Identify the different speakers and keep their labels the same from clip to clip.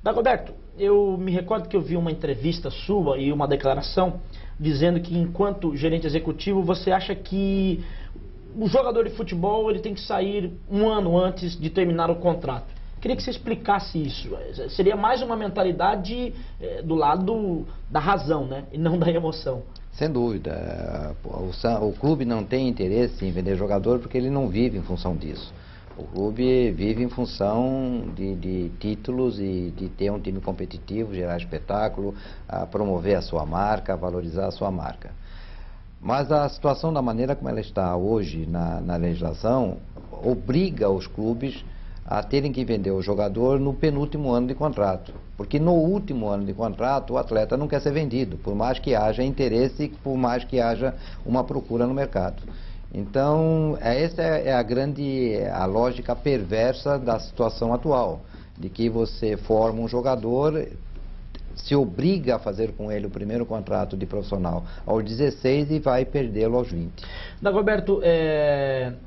Speaker 1: Dagoberto, eu me recordo que eu vi uma entrevista sua e uma declaração dizendo que enquanto gerente executivo você acha que o jogador de futebol ele tem que sair um ano antes de terminar o contrato. Queria que você explicasse isso. Seria mais uma mentalidade do lado da razão, né? E não da emoção.
Speaker 2: Sem dúvida. O clube não tem interesse em vender jogador porque ele não vive em função disso. O clube vive em função de títulos e de ter um time competitivo, gerar espetáculo, promover a sua marca, valorizar a sua marca. Mas a situação da maneira como ela está hoje na legislação obriga os clubes a terem que vender o jogador no penúltimo ano de contrato. Porque no último ano de contrato o atleta não quer ser vendido, por mais que haja interesse, por mais que haja uma procura no mercado. Então, essa é a lógica perversa da situação atual, de que você forma um jogador, se obriga a fazer com ele o primeiro contrato de profissional aos 16 e vai perdê-lo aos 20.
Speaker 1: Dagoberto,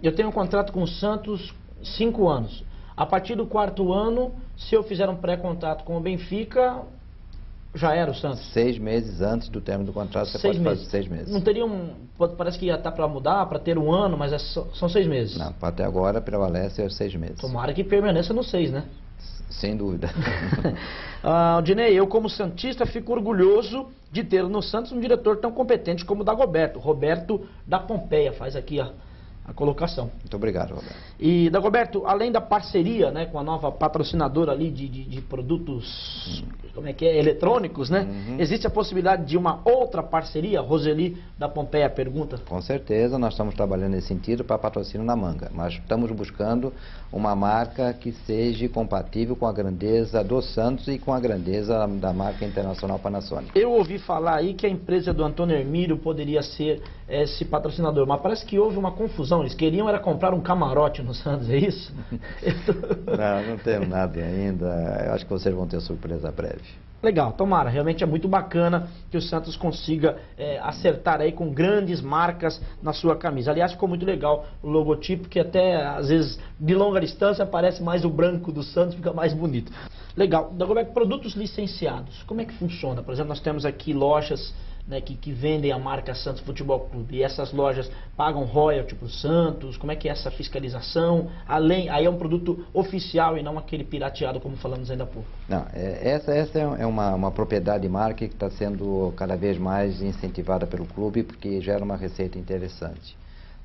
Speaker 1: eu tenho um contrato com o Santos 5 anos. A partir do 4º ano, se eu fizer um pré-contrato com o Benfica, já era o Santos.
Speaker 2: 6 meses antes do término do contrato, você pode fazer 6 meses.
Speaker 1: Não teria parece que ia estar para mudar, para ter um ano, mas são 6 meses.
Speaker 2: Não, até agora prevalece os 6 meses.
Speaker 1: Tomara que permaneça nos 6, né?
Speaker 2: Sem dúvida.
Speaker 1: Aldinei, eu como santista fico orgulhoso de ter no Santos um diretor tão competente como o Dagoberto. Roberto da Pompeia faz aqui a colocação.
Speaker 2: Muito obrigado, Roberto.
Speaker 1: E, Dagoberto, além da parceria, né, com a nova patrocinadora ali de produtos, eletrônicos, né? Existe a possibilidade de uma outra parceria? Roseli da Pompeia pergunta.
Speaker 2: Com certeza, nós estamos trabalhando nesse sentido para patrocínio na manga. Mas estamos buscando uma marca que seja compatível com a grandeza do Santos e com a grandeza da marca internacional Panasonic.
Speaker 1: Eu ouvi falar aí que a empresa do Antônio Hermílio poderia ser esse patrocinador, mas parece que houve uma confusão. Eles queriam era comprar um camarote no Santos, é isso?
Speaker 2: Não temos nada ainda. Eu acho que vocês vão ter surpresa breve.
Speaker 1: Legal, tomara. Realmente é muito bacana que o Santos consiga acertar aí com grandes marcas na sua camisa. Aliás, ficou muito legal o logotipo, que até às vezes de longa distância parece mais o branco do Santos, fica mais bonito. Legal. Dagoberto, produtos licenciados, como é que funciona? Por exemplo, nós temos aqui lojas, né, que vendem a marca Santos Futebol Clube. E essas lojas pagam royalty para o Santos? Como é que é essa fiscalização? Aí é um produto oficial e não aquele pirateado, como falamos ainda há pouco.
Speaker 2: Não, essa é uma propriedade de marca que está sendo cada vez mais incentivada pelo clube, porque gera uma receita interessante.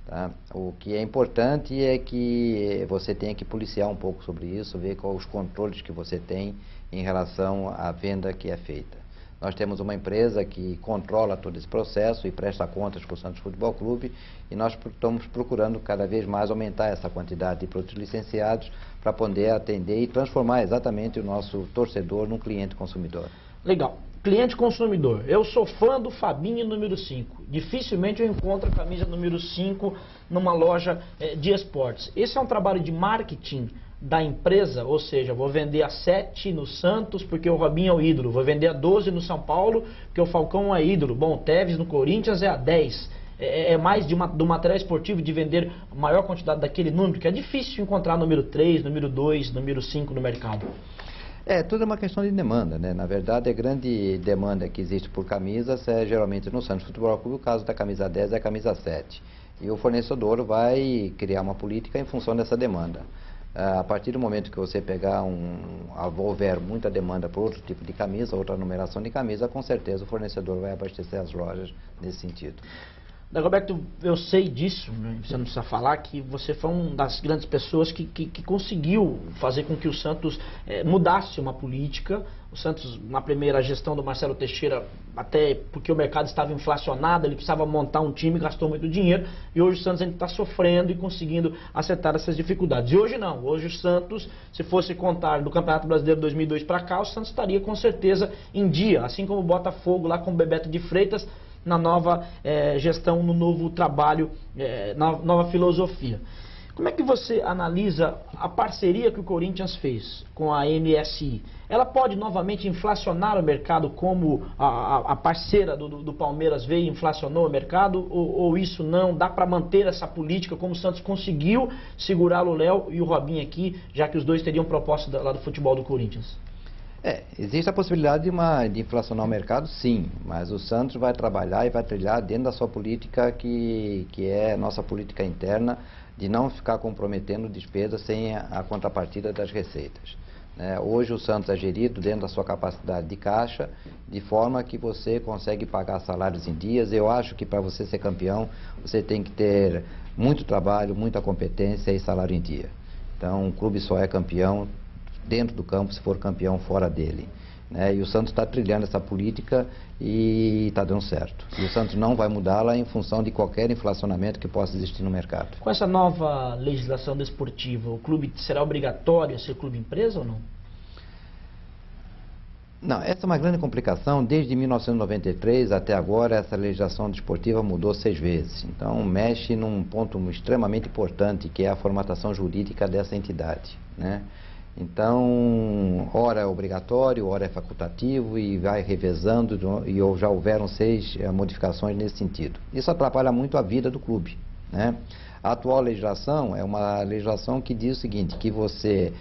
Speaker 2: Tá? O que é importante é que você tenha que policiar um pouco sobre isso, ver quais os controles que você tem em relação à venda que é feita. Nós temos uma empresa que controla todo esse processo e presta contas para o Santos Futebol Clube, e nós estamos procurando cada vez mais aumentar essa quantidade de produtos licenciados para poder atender e transformar exatamente o nosso torcedor num cliente consumidor.
Speaker 1: Legal. Cliente consumidor. Eu sou fã do Fabinho número 5. Dificilmente eu encontro a camisa número 5 numa loja de esportes. Esse é um trabalho de marketing da empresa, ou seja, vou vender a 7 no Santos porque o Robinho é o ídolo, vou vender a 12 no São Paulo porque o Falcão é ídolo, bom, o Tevez no Corinthians é a 10. É mais do material esportivo de vender a maior quantidade daquele número, porque é difícil encontrar número 3, número 2, número 5 no mercado.
Speaker 2: Tudo é uma questão de demanda, né? Na verdade, a grande demanda que existe por camisas é geralmente no Santos Futebol Clube, o caso da camisa 10 é a camisa 7. E o fornecedor vai criar uma política em função dessa demanda. A partir do momento que você pegar houver muita demanda por outro tipo de camisa, outra numeração de camisa, com certeza o fornecedor vai abastecer as lojas nesse sentido.
Speaker 1: Dagoberto, eu sei disso, né? Você não precisa falar que você foi uma das grandes pessoas que conseguiu fazer com que o Santos mudasse uma política. O Santos, na primeira gestão do Marcelo Teixeira, até porque o mercado estava inflacionado, ele precisava montar um time, gastou muito dinheiro, e hoje o Santos ainda está sofrendo e conseguindo acertar essas dificuldades. E hoje não, hoje o Santos, se fosse contar do Campeonato Brasileiro 2002 para cá, o Santos estaria com certeza em dia, assim como o Botafogo lá com o Bebeto de Freitas, na nova gestão, no novo trabalho, na nova filosofia. Como é que você analisa a parceria que o Corinthians fez com a MSI? Ela pode novamente inflacionar o mercado como a parceira do Palmeiras veio e inflacionou o mercado? Ou isso não? Dá para manter essa política como o Santos conseguiu segurar o Léo e o Robinho aqui, já que os dois teriam proposta lá do futebol do Corinthians?
Speaker 2: Existe a possibilidade de inflacionar o mercado, sim, mas o Santos vai trabalhar e vai trilhar dentro da sua política, que é a nossa política interna, de não ficar comprometendo despesas sem a contrapartida das receitas. Hoje o Santos é gerido dentro da sua capacidade de caixa, de forma que você consegue pagar salários em dias. Eu acho que para você ser campeão, você tem que ter muito trabalho, muita competência e salário em dia. Então, um clube só é campeão dentro do campo se for campeão fora dele. E o Santos está trilhando essa política e está dando certo. E o Santos não vai mudá-la em função de qualquer inflacionamento que possa existir no mercado.
Speaker 1: Com essa nova legislação desportiva, o clube será obrigatório a ser clube empresa ou não?
Speaker 2: Não, essa é uma grande complicação. Desde 1993 até agora, essa legislação desportiva mudou 6 vezes. Então, mexe num ponto extremamente importante, que é a formatação jurídica dessa entidade. Então, ora é obrigatório, ora é facultativo e vai revezando, e já houveram 6 modificações nesse sentido. Isso atrapalha muito a vida do clube. A atual legislação é uma legislação que diz o seguinte, que você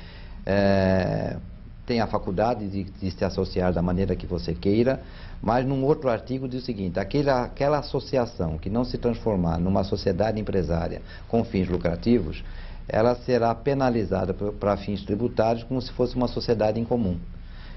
Speaker 2: tem a faculdade de se associar da maneira que você queira, mas num outro artigo diz o seguinte, aquela associação que não se transformar numa sociedade empresária com fins lucrativos, ela será penalizada para fins tributários como se fosse uma sociedade em comum.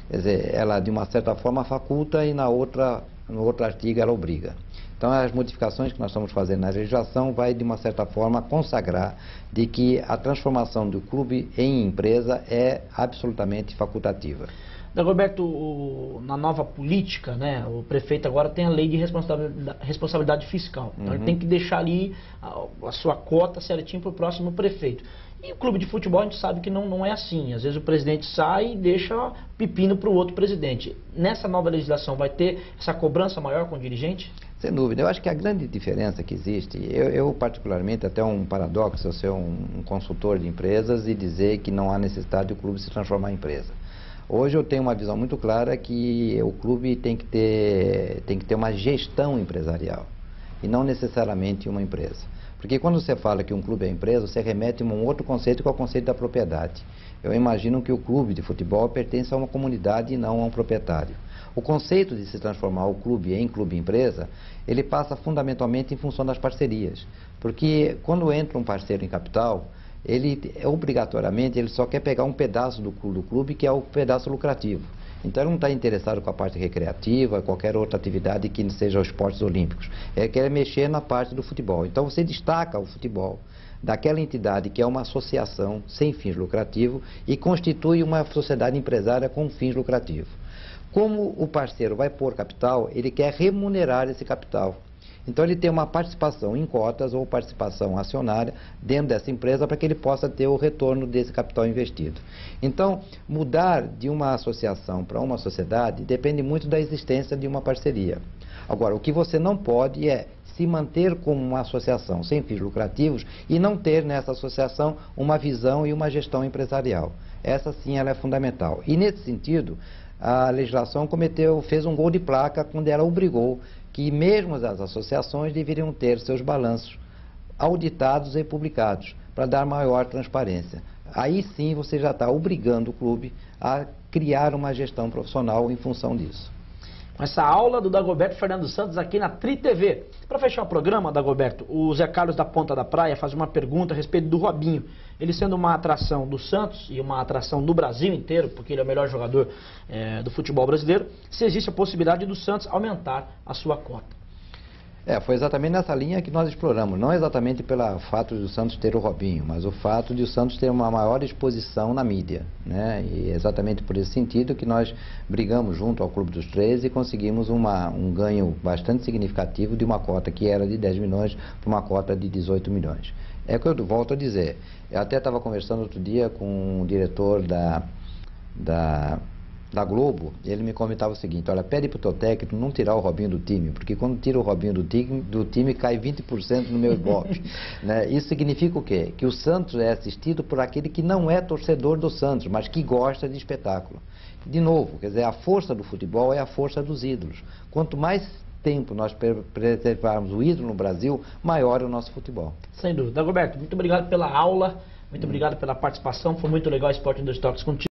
Speaker 2: Quer dizer, ela de uma certa forma faculta e no outro artigo ela obriga. Então as modificações que nós estamos fazendo na legislação vai de uma certa forma consagrar de que a transformação do clube em empresa é absolutamente facultativa.
Speaker 1: Dagoberto, na nova política, o prefeito agora tem a lei de responsabilidade fiscal. Então ele tem que deixar ali a sua cota certinho para o próximo prefeito. E o clube de futebol a gente sabe que não é assim. Às vezes o presidente sai e deixa pepino para o outro presidente. Nessa nova legislação vai ter essa cobrança maior com o dirigente?
Speaker 2: Sem dúvida. Eu acho que a grande diferença que existe, eu particularmente, até um paradoxo, eu ser um consultor de empresas e dizer que não há necessidade do clube se transformar em empresa. Hoje eu tenho uma visão muito clara que o clube tem que ter uma gestão empresarial e não necessariamente uma empresa. Porque quando você fala que um clube é empresa, você remete a um outro conceito que é o conceito da propriedade. Eu imagino que o clube de futebol pertence a uma comunidade e não a um proprietário. O conceito de se transformar o clube em clube-empresa, ele passa fundamentalmente em função das parcerias. Porque quando entra um parceiro em capital, ele obrigatoriamente ele só quer pegar um pedaço do clube, que é o pedaço lucrativo. Então ele não está interessado com a parte recreativa, qualquer outra atividade que não seja os esportes olímpicos. Ele quer mexer na parte do futebol. Então você destaca o futebol daquela entidade que é uma associação sem fins lucrativos e constitui uma sociedade empresária com fins lucrativos. Como o parceiro vai pôr capital, ele quer remunerar esse capital. Então ele tem uma participação em cotas ou participação acionária dentro dessa empresa para que ele possa ter o retorno desse capital investido. Então, mudar de uma associação para uma sociedade depende muito da existência de uma parceria. Agora, o que você não pode é se manter como uma associação sem fins lucrativos e não ter nessa associação uma visão e uma gestão empresarial. Essa sim ela é fundamental. E nesse sentido, a legislação fez um gol de placa quando ela obrigou que mesmo as associações deveriam ter seus balanços auditados e publicados, para dar maior transparência. Aí sim você já está obrigando o clube a criar uma gestão profissional em função disso.
Speaker 1: Essa aula do Dagoberto Fernando Santos aqui na Tri TV. Para fechar o programa, Dagoberto, o Zé Carlos da Ponta da Praia faz uma pergunta a respeito do Robinho. Ele sendo uma atração do Santos e uma atração do Brasil inteiro, porque ele é o melhor jogador do futebol brasileiro, se existe a possibilidade do Santos aumentar a sua cota.
Speaker 2: Foi exatamente nessa linha que nós exploramos, não exatamente pelo fato de o Santos ter o Robinho, mas o fato de o Santos ter uma maior exposição na mídia, E é exatamente por esse sentido que nós brigamos junto ao Clube dos 13 e conseguimos um ganho bastante significativo de uma cota que era de 10 milhões para uma cota de 18 milhões. É o que eu volto a dizer, eu até estava conversando outro dia com o diretor da Globo, e ele me comentava o seguinte: olha, pede para o teu técnico não tirar o Robinho do time, porque quando tira o Robinho do time cai 20% no meu Ibope. Isso significa o quê? Que o Santos é assistido por aquele que não é torcedor do Santos, mas que gosta de espetáculo. De novo, quer dizer, a força do futebol é a força dos ídolos. Quanto mais tempo nós preservarmos o ídolo no Brasil, maior é o nosso futebol.
Speaker 1: Sem dúvida. Dagoberto, muito obrigado pela aula, muito obrigado pela participação, foi muito legal o Esporte em Dois Toques contigo.